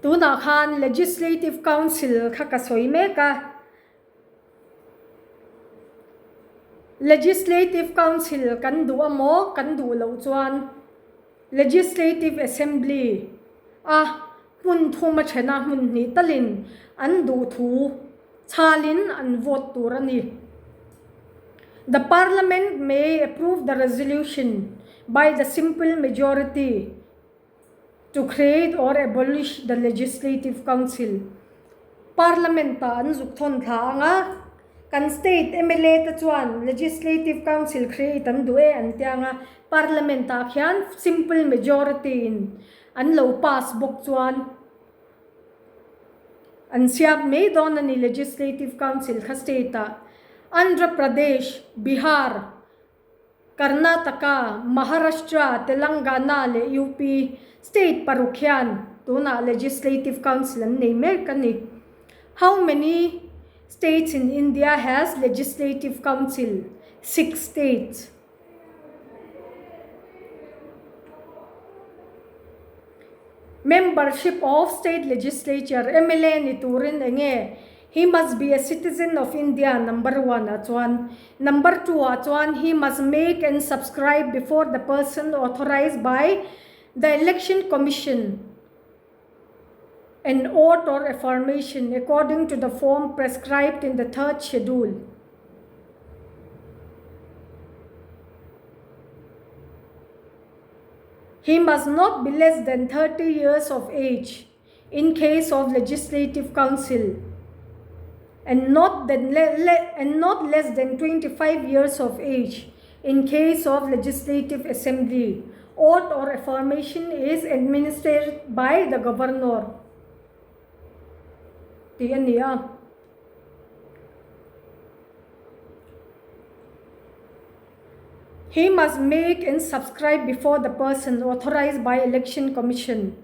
tuna khan legislative council kha ka soi me ka legislative council kan du amo kan du lo chuan legislative assembly mun thuma thena mun ni talin an du thu chalin an vote turani. The parliament may approve the resolution by the simple majority to create or abolish the legislative council. Parliament ta an zuk thon tha anga kan state MLA ta chuan legislative council create an due an tianga parliament ta khian simple majority in an lo pass bok chuan an siap me don ani legislative council kha state ta Andhra Pradesh, Bihar, Karnataka, Maharashtra, Telangana le UP state parukhian tuna legislative council an nei me kani. How many states in India has legislative council? 6 states. Membership of state legislature MLA ni turin enge he must be a citizen of India, number 1 chuan. Number 2 chuan he must make and subscribe before the person authorized by the election commission an oath or affirmation according to the form prescribed in the 3rd schedule. He must not be less than 30 years of age in case of legislative council and not less than 25 years of age in case of legislative assembly. Oath or affirmation is administered by the governor. He must make and subscribe before the person authorized by election commission.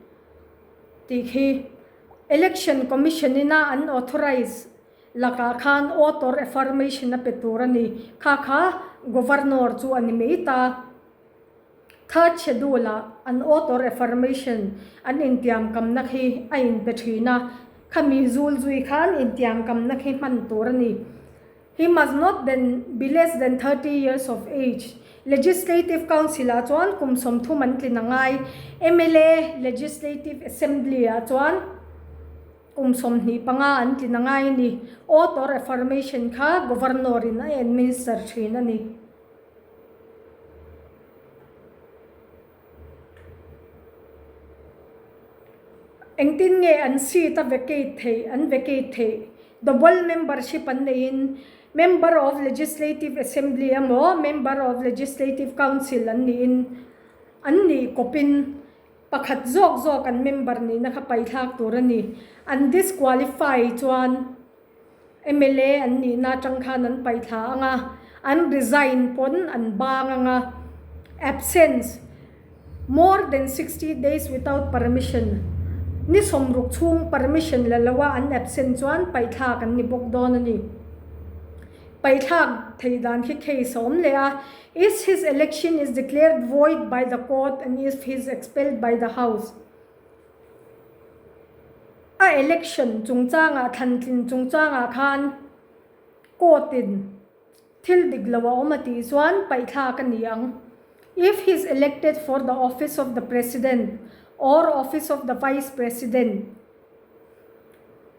Election commission ina unauthorized laka khan oath or affirmation na peturani kha governor chu ani meita 3rd schedule an oath or affirmation an intiam kam nakhi a in petrina khami zul zui khan intiam kam nakhi man turani. He must not then be less than 30 years of age. Legislative council a chuan kumsom thu man tlinangai. MLA legislative assembly a chuan kumsom ni panga an tlinangai ni. Oath or affirmation kha governor in a administer thina ni. Engtin nge an seat a vacate the double membership an in member of legislative assembly amo member of legislative council an ni kopin pakhat zok an member ni nakapai thak turani an disqualify chuan MLA an ni na tangkhan an pai tha anga an resign pon an bang anga absence more than 60 days without permission ni somruk chung permission lalawa an absent chuan pai thak an ni bok don ani. Pai thak theidan hi case om lea is his election is declared void by the court and if he is expelled by the house. A election chungchanga thantlin chungchanga khan courtin thil diglawa omati chuan pai thak aniang. If he is elected for the office of the president or office of the vice president,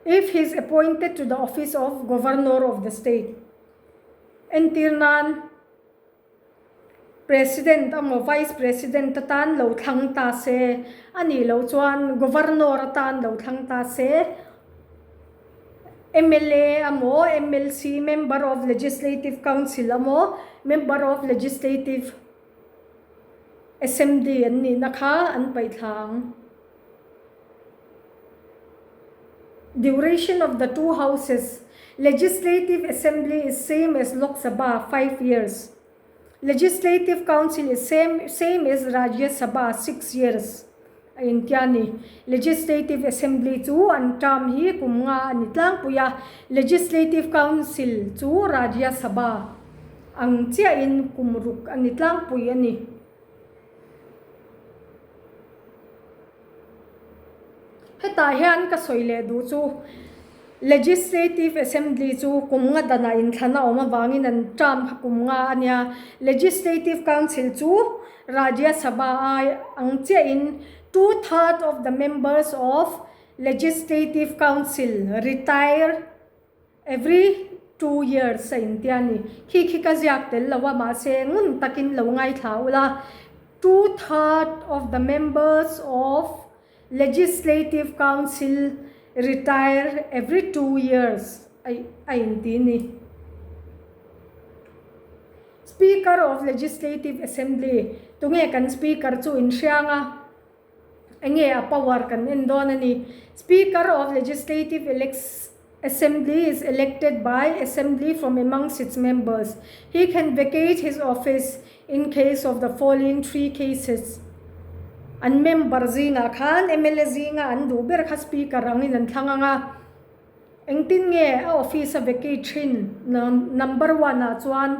if he is appointed to the office of governor of the state, entirnan president amo vice president tan lo thang ta se ani lo chuan governor tan lo thang ta se MLA amo MLC member of legislative council amo member of legislative assembly ani nakha an pai thang. Duration of the two houses. Legislative assembly is same as Lok Sabha 5 years. Legislative council is same as Rajya Sabha 6 years. Ayin tiani legislative assembly chu an term hi kumnga anitlang puya legislative council chu Rajya Sabha ang chia in kumruk anitlang puya ni. heta hian ka soile du chu Legislative Assembly chu kumnga dana in thana oma wangin an tram kumnga ania Legislative Council chu Rajya Sabha angche in 2/3 of the members of Legislative Council retire every 2 years sa Indiani khi ka ziak tel lawa ma se ngun takin lo ngai thaula 2/3 of the members of Legislative Council retire every 2 years ay Indini. Speaker of Legislative Assembly tunge kan speaker chu in sianga enge a power kan endonani. Speaker of Legislative Assembly is elected by Assembly from amongst its members. He can vacate his office in case of the following 3 cases. An member zinga khan MLA zinga an du ber kha speaker angin an thanganga engtin nge a office vacation number 1 a chuan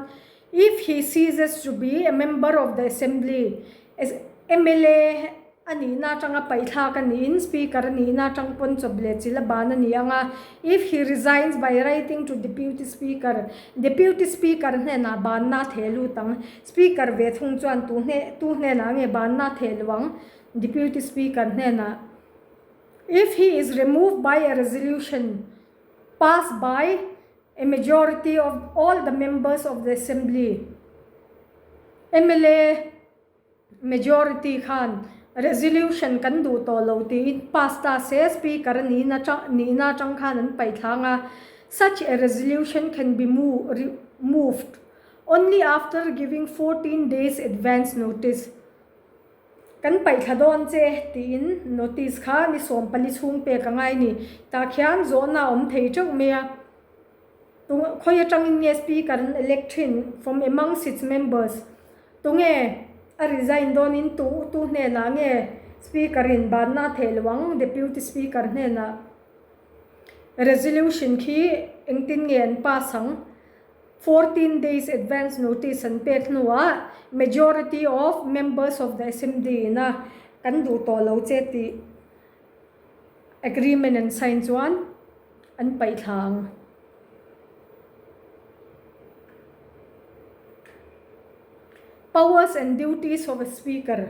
if he ceases to be a member of the assembly as MLA ani na tanga paitha kan in speaker ni na tang pon choble chila bana ni anga if he resigns by writing to deputy speaker ne na ban na thelu tang speaker ve thung chuan tu ne na nge ban na thelwang deputy speaker ne na if he is removed by a resolution passed by a majority of all the members of the assembly MLA majority khan resolution kan du to lo ti pasta se speaker ni na chang khan an pai thanga such a resolution can be moved only after giving 14 days advance notice kan pai thadon che tin notice kha ni som pali chung pe ka ngai ni ta khian zo na om thei chok mea tu khoya chang in speaker election from amongst its members tunge a resign don in tu ne na nge speaker in ban na thelwang deputy speaker ne na resolution khi engtin nge an pasang 14 days advance notice and pek nuwa majority of members of the assembly na kan du to lo che ti agreement and sign chuan an pai thang powers and duties of a speaker.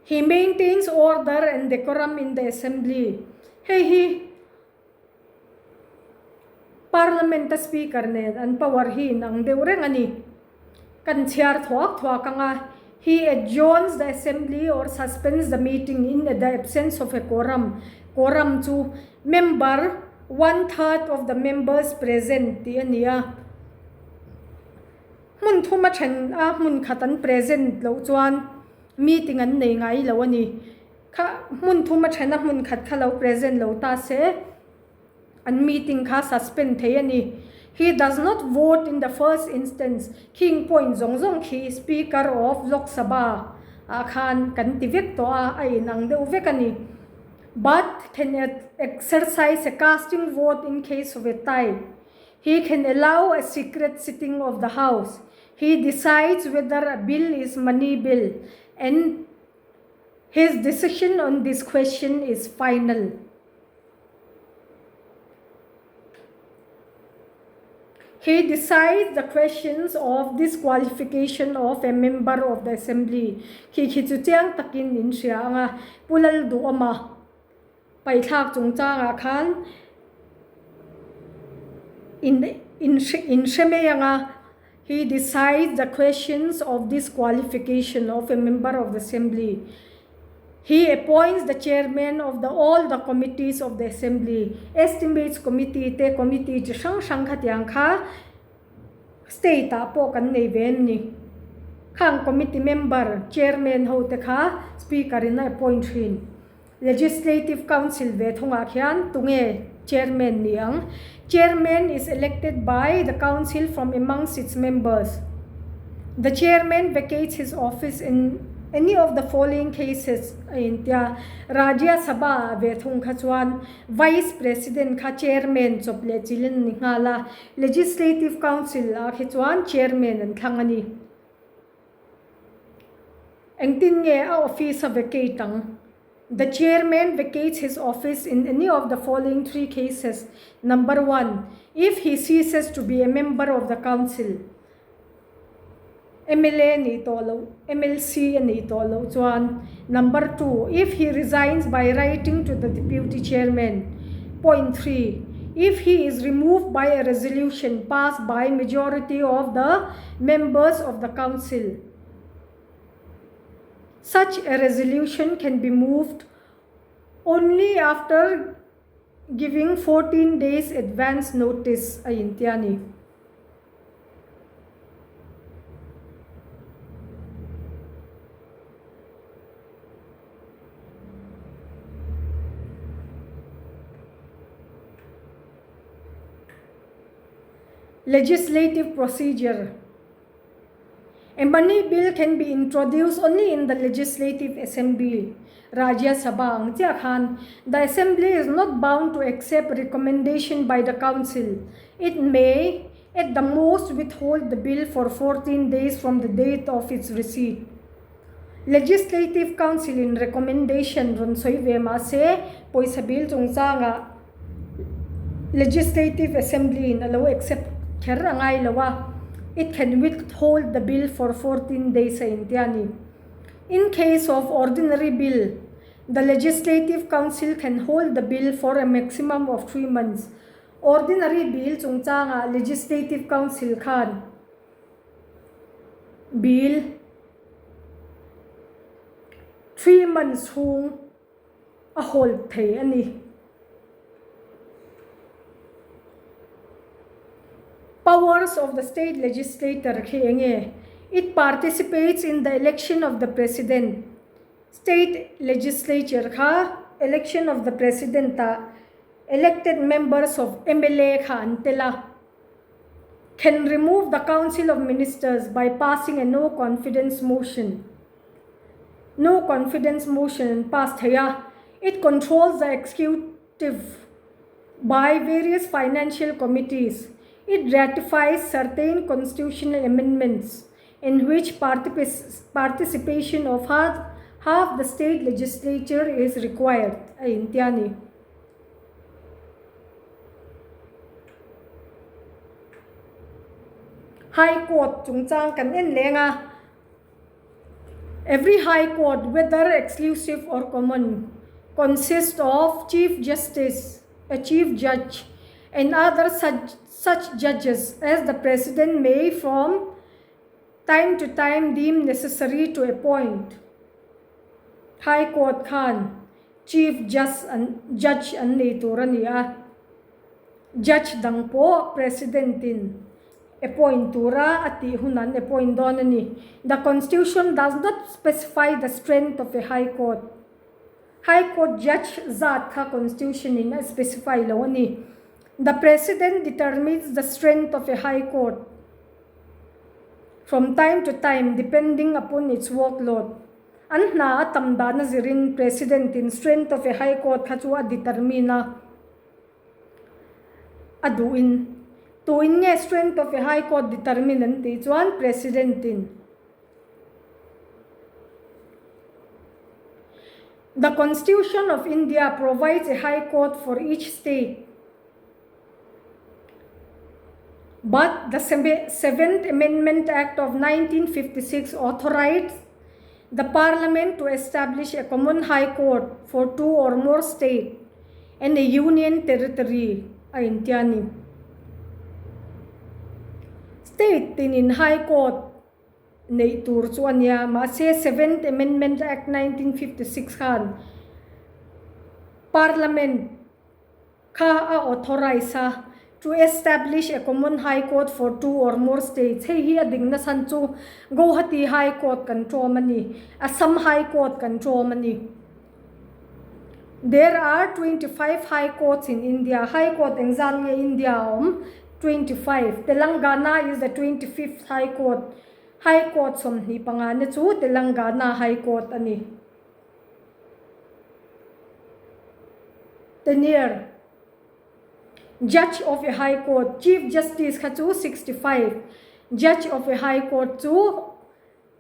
He maintains order and decorum in the assembly. He parliament speaker ne an power hi nang deureng ani kan chiar thok anga he adjourns the assembly or suspends the meeting in the absence of a quorum chu member 1/3 of the members present ti ania mun thuma than a mun khatan present lo chuan meeting an nei ngai lo ani kha mun thuma thana mun khat khalo present lo ta se an meeting kha suspend thei ani he does not vote in the first instance king point zong khi speaker of Lok Sabha khan kan tivek to ai nang de uvekani but can exercise a casting vote in case of a tie. He can allow a secret sitting of the house. He decides whether a bill is money bill and his decision on this question is final. He decides the questions of disqualification of a member of the assembly. Khi chu chiang takin in sia anga pulal du ama pai thak chung changa khan in shemeyanga he decides the questions of disqualification of a member of the assembly. He appoints the chairman of all the committees of the assembly. Estimates committee te committee chi sang khatyang kha state a po kan nei ven ni khang committee member chairman ho te kha speaker in appoint hin legislative council ve thonga khian tunge chairman niang chairman is elected by the council from amongst its members. The chairman vacates his office in any of the following cases in tia Rajya Sabha ve thung kha chuan vice president kha chairman chople chilin ni ngala legislative council a khi chuan chairman an thangani engtin nge a office vacate ang The chairman vacates his office in any of the following 3 cases. Number 1, if he ceases to be a member of the council. MLA ni tolo, MLC ni tolo. Number 2, if he resigns by writing to the deputy chairman. Point 3, if he is removed by a resolution passed by majority of the members of the council. Such a resolution can be moved only after giving 14 days advance notice. Ayun tiyani. Legislative procedure. A money bill can be introduced only in the Legislative Assembly. Rajya Sabha ang tiyakan, the Assembly is not bound to accept recommendation by the Council. It may, at the most, withhold the bill for 14 days from the date of its receipt. Legislative Council in recommendation ron soivema se poisa bill tungsa nga Legislative Assembly in alaw accept kerangay lawa. It can withhold the bill for 14 days sa Indiani. In case of ordinary bill, the Legislative Council can hold the bill for a maximum of 3 months. Ordinary bill tungsa nga Legislative Council kan bill 3 months hung a hold thay ani. Powers of the state legislature kenge. It participates in the election of the president. State legislature ka election of the president ta elected members of MLA ka antela can remove the council of ministers by passing a no confidence motion. No confidence motion passed here. It controls the executive by various financial committees. It ratifies certain constitutional amendments in which participation of half the state legislature is required. Ayun tiyani. High Court tungtsang kanin lenga. Every High Court, whether exclusive or common, consists of Chief Justice, a Chief Judge, and other such judges as the President may from time to time deem necessary to appoint. High Court Khan, Chief Judge and Turania. Judge dang po, Presidentin. Appoint tura at hunan appoint donani. The Constitution does not specify the strength of a High Court. High Court Judge zat ka Constitution in specify lawani. The President determines the strength of a High Court from time to time depending upon its workload. Anna tamda na zirin President in strength of a High Court katua determina aduin. Tuin nga strength of a High Court determinant is one President in. The Constitution of India provides a High Court for each state. But the 7th Amendment Act of 1956 authorized the Parliament to establish a common High Court for 2 or more states and a union territory. Ayun tiyani. State in High Court na itursuan niya maase 7th Amendment Act 1956 kan Parliament ka authorize to establish a common High Court for 2 or more states. Hey, hiya ding na sancho Guwahati High Court control mani, Assam High Court control mani. There are 25 High Courts in India. High Court exam in India 25. Telangana is the 25th High Court. High Court somni pangalan chu Telangana High Court ani. Tenure. Judge of a High Court, Chief Justice Katu 65. Judge of a High Court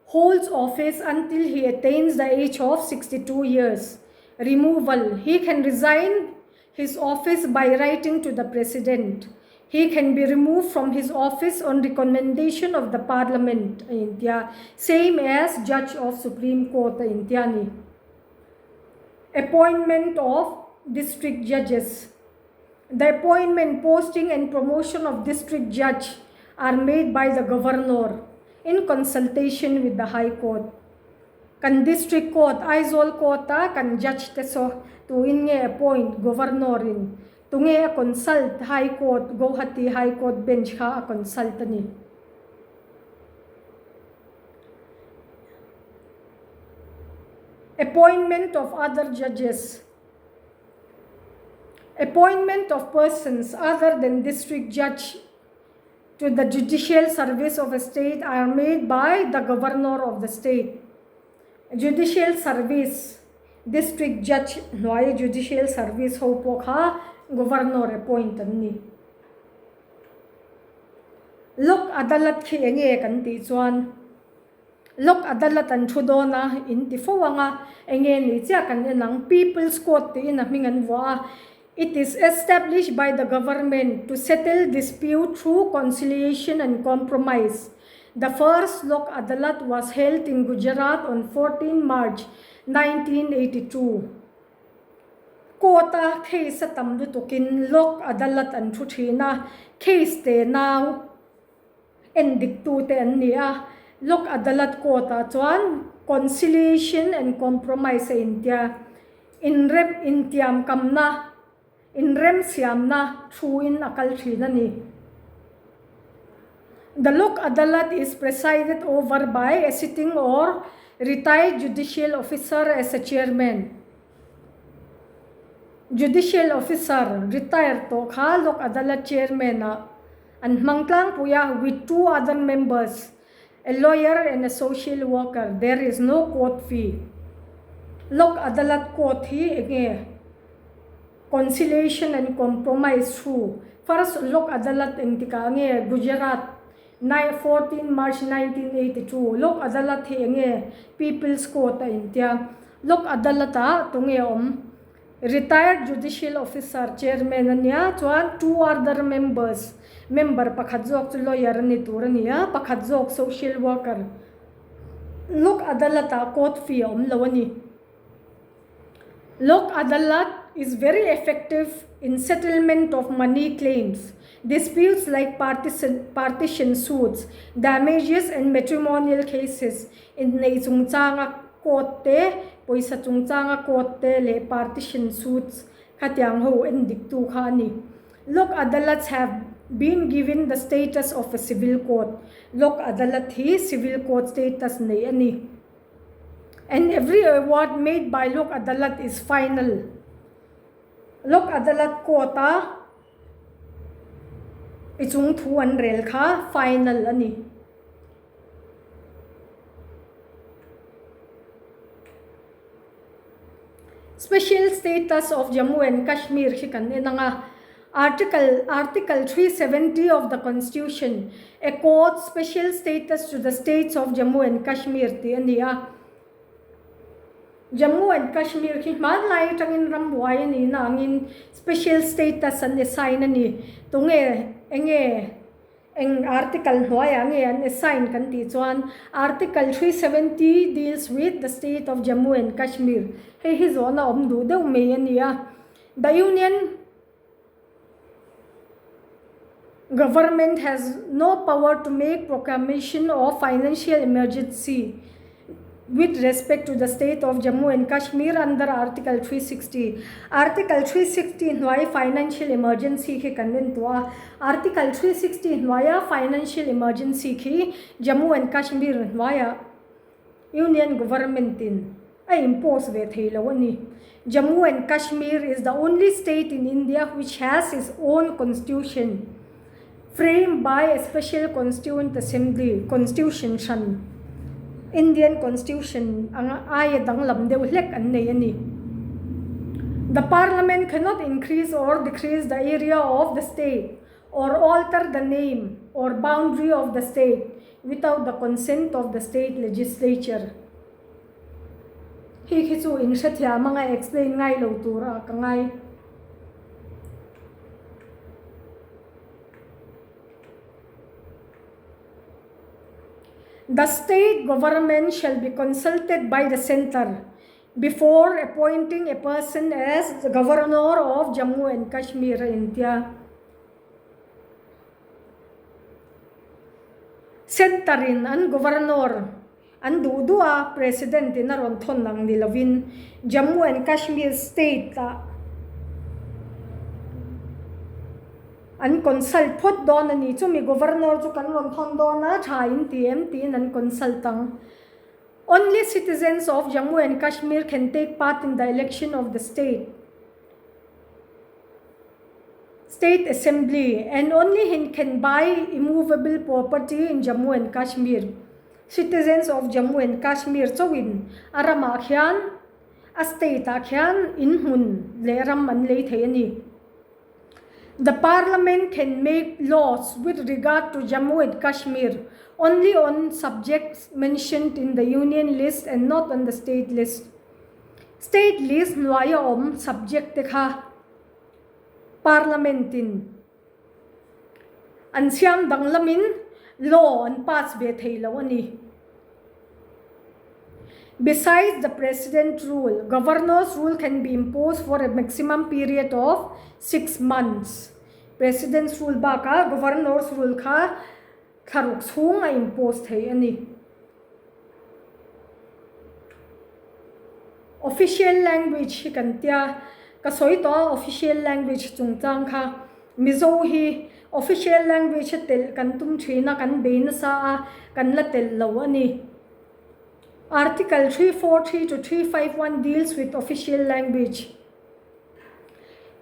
holds office until he attains the age of 62 years. removal. He can resign his office by writing to the president. He can be removed from his office on recommendation of the parliament in India, same as judge of Supreme Court in India ni. Appointment of district judges. The appointment, posting and promotion of district judge are made by the governor in consultation with the High Court. Kan district court, Aizawl court kan judge te so to in nge appoint governor in. To nge consult High Court, Guwahati High Court bench ka consult ni. Appointment of other judges. Appointment of persons other than district judge to the judicial service of a state are made by the governor of the state. Judicial service, district judge, noy judicial service ho po ka governor appoint ni. Lok adalat ki enge kan ti chuan. Lok adalat an thudona in ti fowanga enge ni cha kan enang People's Court ti in mingan wa. It is established by the government to settle dispute through conciliation and compromise. The first Lok Adalat was held in Gujarat on 14 March 1982. Kota case sa tamdu tukin Lok Adalat an thuthina case te now endiktu te ania Lok Adalat kota chuan conciliation and compromise sa India in rep intiam kamna in rem siam na thu in akal thina ni. The Lok Adalat is presided over by a sitting or retired judicial officer as a chairman. Judicial officer retired to kha Lok Adalat chairman na and mangtlang puya with two other members, a lawyer and a social worker. There is no court fee. Lok Adalat court hi enge conciliation and compromise through. First Lok Adalat eng tika nge Gujarat 14 March 1982. Lok Adalat hi enge People's Court India. Lok Adalat tunge retired judicial officer chairman ania chuan two other members. Member pakhat jok lawyer ni turania, pakhat jok social worker. Lok Adalat court fee lawani. Lok Adalat is very effective in settlement of money claims, disputes like partition suits, damages and matrimonial cases in nei chungchanga court te poisa chungchanga court te le partition suits khatyang ho endik tu khani. Lok Adalats have been given the status of a civil court. Lok Adalat hi civil court status nei ani. And every award made by Lok Adalat is final. Lok Adalat kota ichung thuan rel kha final ani. Special status of Jammu and Kashmir hikan enanga Article 370 of the Constitution accords special status to the states of Jammu and Kashmir ti ania. Jammu and Kashmir ki man lai tangin rambuay ni nangin special status an assign ani tunge enge eng article hoya nge an assign kan ti chuan Article 370 deals with the state of Jammu and Kashmir. He hi zona omdu deuh me ania. The union government has no power to make proclamation of financial emergency with respect to the state of Jammu and Kashmir under Article 360. Article 360 why financial emergency ki kanen tua. Article 360 why financial emergency ki Jammu and Kashmir why union government in ay impose ve thailawani. Jammu and Kashmir is the only state in India which has its own constitution framed by a special constituent assembly constitution. Indian Constitution ang ayadang lamdeu lek an ani. The parliament cannot increase or decrease the area of the state or alter the name or boundary of the state without the consent of the state legislature. hi khi chu in hre thia manga explain ngai lo tura ka ngai. The state government shall be consulted by the center before appointing a person as the governor of Jammu and Kashmir, India. Centerin an governor an dudua president in aron thon lang nilavin Jammu and Kashmir state an consult phot don ani chu mi governor chu kan ron thon don na thain TMT an consultang. Only citizens of Jammu and Kashmir can take part in the election of the state assembly, and only he can buy immovable property in Jammu and Kashmir. Citizens of Jammu and Kashmir chawin arama khian a state khian in hun le ram man le thei ani. The parliament can make laws with regard to Jammu and Kashmir only on subjects mentioned in the union list and not on the state list. State list nuaya subject kha parliament in an siam danglamin law and pass be thei lo ani. Besides the president rule, governor's rule can be imposed for a maximum period of 6 months. President's rule ba ka governor's rule ka tharuk chung a impose thei ani. Official language kan tia kasoi to official language chungchang kha mizo hi official language tel kan tum thina kan bein sa kan la tel lo ani. Article 343 to 351 deals with official language.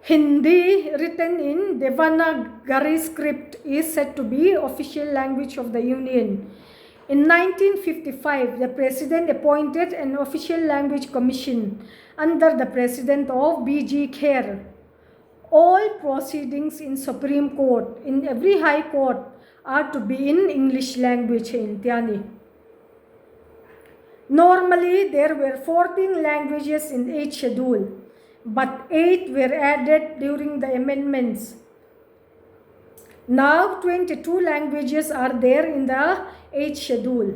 Hindi, written in Devanagari script, is said to be official language of the Union. In 1955, the President appointed an official language commission under the President of B.G. Kher. All proceedings in Supreme Court, in every High Court, are to be in English language in Tiani. Normally, there were 14 languages in 8th schedule, but 8 were added during the amendments. Now, 22 languages are there in the 8th schedule.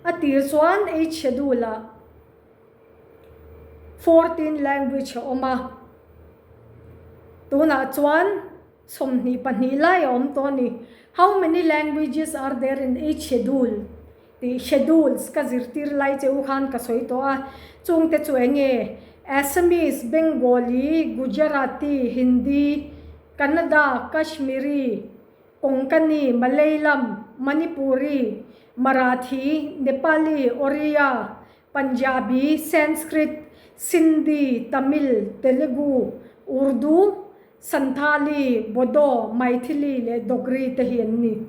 At Tirswan 8th schedule, 14 language oma. Tuna chuan somni panilay om toni. How many languages are there in 8th schedule? The schedules kazirtir lai cheu khan kasoi to a chung te chuenge Assamese, Bengali, Gujarati, Hindi, Kannada, Kashmiri, Konkani, Malayalam, Manipuri, Marathi, Nepali, Oriya, Punjabi, Sanskrit, Sindhi, Tamil, Telugu, Urdu, Santali, Bodo, Maithili le Dogri te hi ni.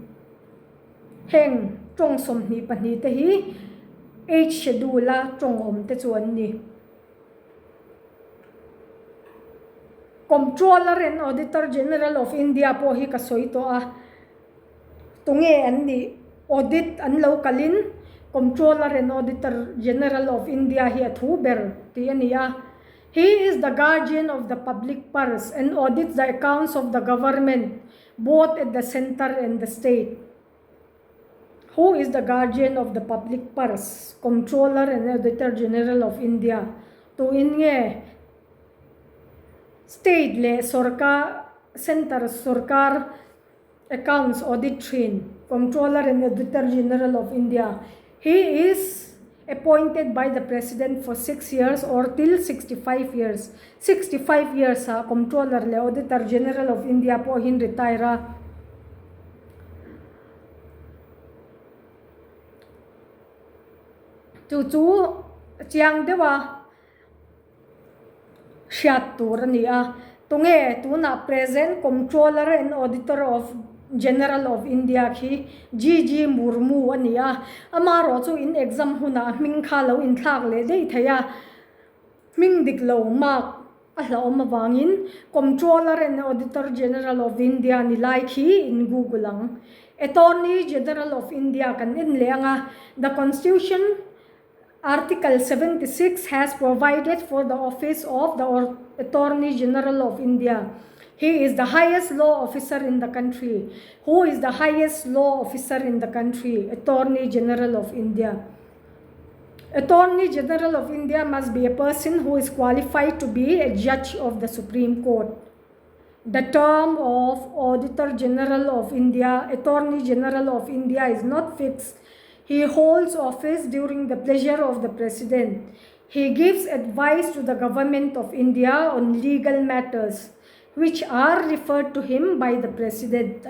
Heng trong som ni pani te hi 8th schedule trong om te chuan ni. Comptroller and Auditor General of India po hi kasoi to a tunge an ni audit an lokalin Comptroller and Auditor General of India hi athuber ti ania. He is the guardian of the public purse and audits the accounts of the government both at the center and the state. Who is the guardian of the public purse? Comptroller and Auditor General of India. To inge state le sorkar center sorkar accounts audit train Comptroller and Auditor General of India. He is appointed by the President for 6 years or till 65 years. 65 years Comptroller le Auditor General of India po hin retire. Chu chiang dewa shat tur ni a tunge tuna present Comptroller and Auditor of General of India ki GG Murmu ania amaro chu in exam huna ming khalo in thak le dei thaya ming diklo mak ahla mawangin Comptroller and Auditor General of India ni lai khi in Googleang Attorney General of India kan in leanga the Constitution Article 76 has provided for the office of the Attorney General of India. He is the highest law officer in the country. Who is the highest law officer in the country? Attorney General of India. Attorney General of India must be a person who is qualified to be a judge of the Supreme Court. The term of Auditor General of India, Attorney General of India is not fixed. He holds office during the pleasure of the President. He gives advice to the Government of India on legal matters, which are referred to him by the President.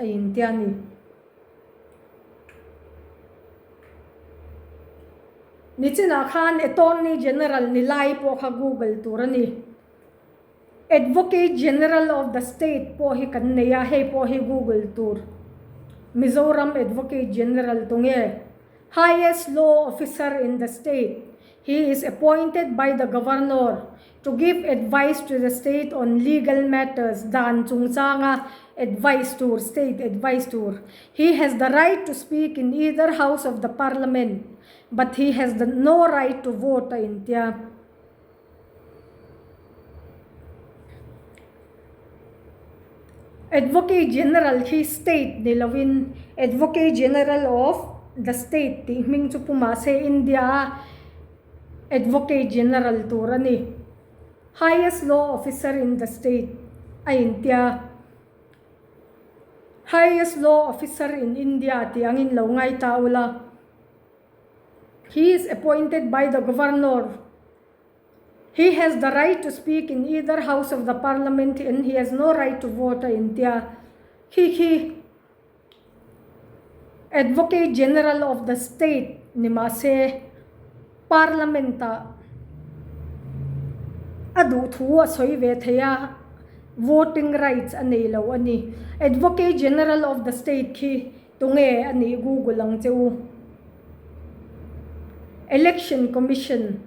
Nichina Khan Attorney General nilai po ka Google turani. Advocate General of the State po hi kanneya he po hi Google tour. Mizoram Advocate General tunge. Highest law officer in the state. He is appointed by the governor to give advice to the state on legal matters. Dan Chungsanga advice tour, state advice tour. He has the right to speak in either house of the parliament, but he has no right to vote in India. Advocate General, he state nilawin Advocate General of the state ti ming chu pumase India Advocate General turani. Highest law officer in the state ay India. Highest law officer in India ti angin laungay taula. He is appointed by the governor. He has the right to speak in either house of the parliament and he has no right to vote in India. He Advocate General of the state nimase parlamenta adu thu asoi ve thaya voting rights anelo ani. Advocate General of the state ki tunge ani Google ang cheu. Election Commission,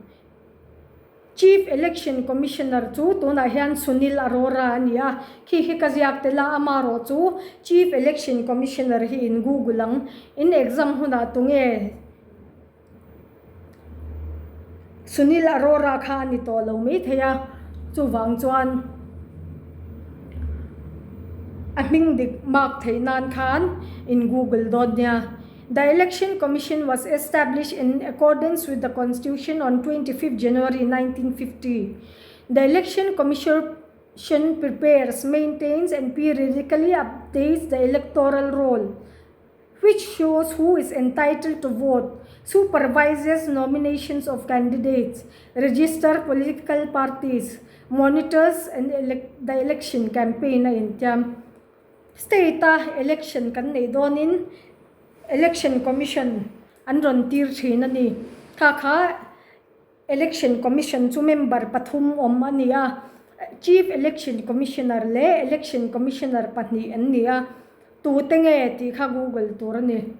Chief Election Commissioner chu tuna hian Sunil Arora ania ki hi kaziak tela amaro chu Chief Election Commissioner hi in Google ang in exam huna tunge Sunil Arora kha ni to lo mi thaya chu wang chuan aming dik mark thainan khan in Google donya. The Election Commission was established in accordance with the Constitution on 25 January 1950. The Election Commission prepares, maintains and periodically updates the electoral roll, which shows who is entitled to vote, supervises nominations of candidates, registers political parties, monitors and the election campaign in state election kan nei donin Election Commission anron tir thina ni kha Election Commission chu member pathum om ania Chief Election Commissioner le Election Commissioner pahni ania tu tenge ti kha Google turani.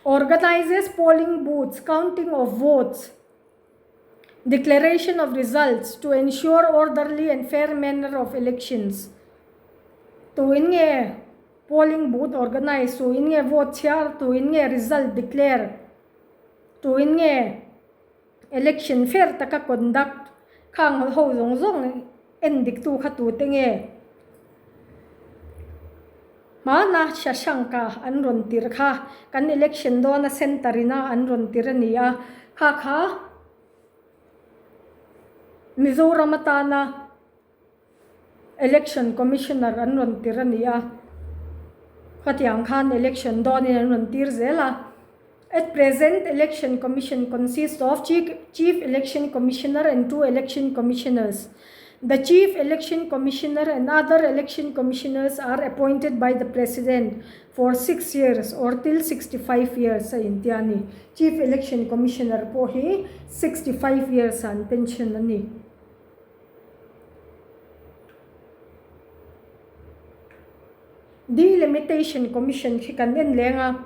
Organizes polling booths, counting of votes, declaration of results to ensure orderly and fair manner of elections. To inge polling booth organize, to inge vote share, to inge result declare, to inge election fair taka conduct, kang ho zong zong endik tu khatu tenge. Mana shashanka anron tir kha kan election do na centerina anron tirania kha Mizoram atana Election Commissioner anron tirania khatiang khan election do ni anron tir zela. At present, Election Commission consists of Chief Election Commissioner and 2 Election Commissioners. The Chief Election Commissioner and other election commissioners are appointed by the President for 6 years or till 65 years sa Indiani. Chief Election Commissioner po hi 65 years an pension ani. Delimitation Commission hikan lenga.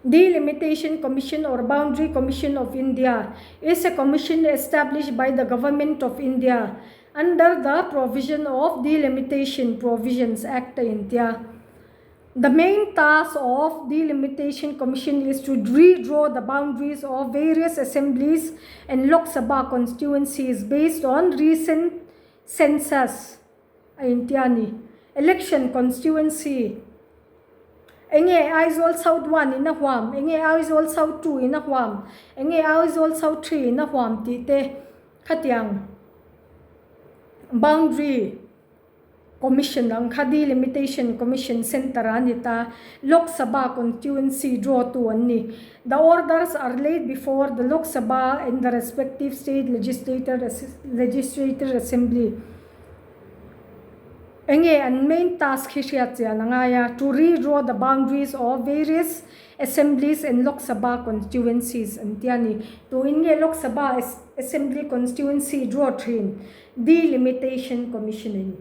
Delimitation Commission or Boundary Commission of India is a commission established by the Government of India under the provision of Delimitation Provisions Act India. The main task of Delimitation Commission is to redraw the boundaries of various assemblies and Lok Sabha constituencies based on recent census. Election constituency. Enge Aizawl South 1 in a Huam, Enge Aizawl South 2 in a Huam, Enge Aizawl South 3 in a Huam Tite Katiang Boundary Commission ang Delimitation Commission Center anita Lok Sabha constituency draw to ani. The orders are laid before the Lok Sabha and the respective state legislative assembly. And main task to redraw the boundaries of various assemblies and Lok Sabha constituencies. And to inge Lok Sabha assembly constituency draw train Delimitation Commission.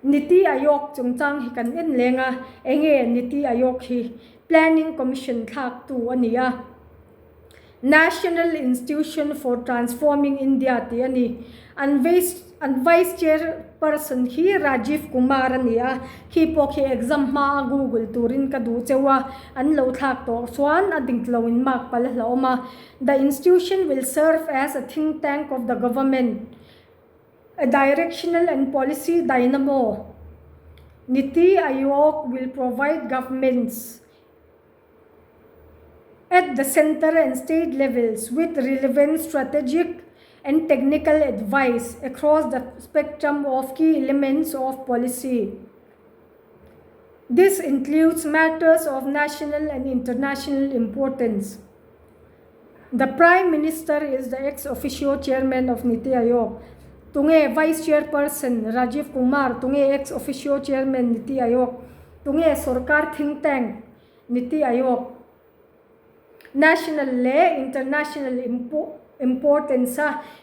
Niti Ayok chungchang hi kan en lenga enge Niti Ayok hi Planning Commission thak tu ania. National Institution for Transforming India ti ani and vice chairperson hi Rajiv Kumar ania hi po ki exam ma Google turin ka du chewa an lo thak to swan ading tlawin mak pala laoma. The institution will serve as a think tank of the government, a directional and policy dynamo. Niti Ayok will provide governments at the center and state levels with relevant strategic and technical advice across the spectrum of key elements of policy. This includes matters of national and international importance. The Prime Minister is the ex officio chairman of Niti Ayok. Tunge Vice Chairperson Rajiv Kumar, Tunge ex officio chairman Niti Ayok, Tunge Sarkar think tank Niti Ayok. National le international importance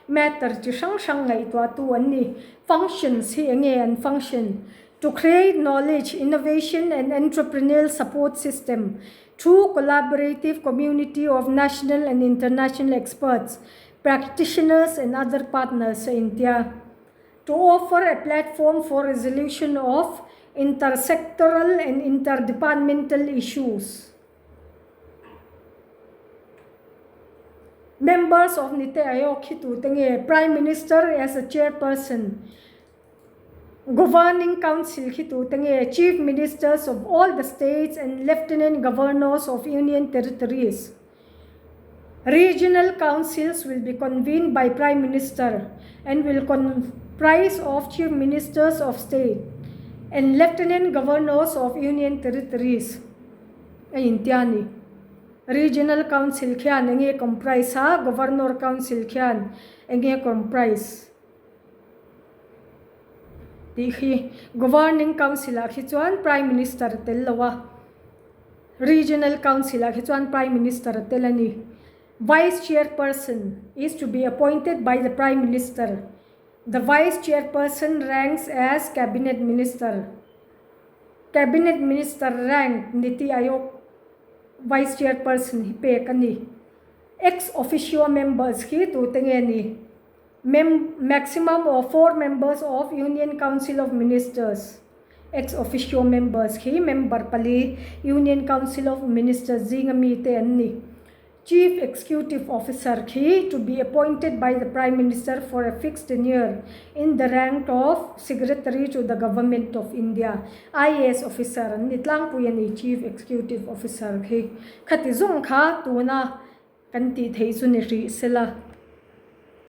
matter chi sang ngai to tu ani functions hi enge and function to create knowledge, innovation and entrepreneurial support system through collaborative community of national and international experts, practitioners and other partners in India, to offer a platform for resolution of intersectoral and interdepartmental issues. Members of Niti Ayok hitu tenge Prime Minister as a chairperson, Governing Council hitu tenge Chief Ministers of all the states and Lieutenant Governors of Union Territories. Regional councils will be convened by Prime Minister and will comprise of Chief Ministers of State and Lieutenant Governors of Union Territories. Ayintiani. Regional Council kyan enge comprise ha, Governor Council kyan enge comprise. Tihi Governing Council akhichuan Prime Minister tellawa. Regional Council akhichuan Prime Minister telani. Vice Chairperson is to be appointed by the Prime Minister. The Vice Chairperson ranks as Cabinet Minister. Cabinet Minister rank Niti Ayok Vice Chairperson hi pe kani. Ex officio members ki tu tengeni. Maximum of 4 members of Union Council of Ministers. Ex officio members ki member pali Union Council of Ministers zingami te anni. Chief Executive Officer ki to be appointed by the Prime Minister for a fixed tenure in the rank of Secretary to the Government of India. IAS Officer nitlang po yan Chief Executive Officer ki. Kati zong ka tuna kanti thei suniri sila.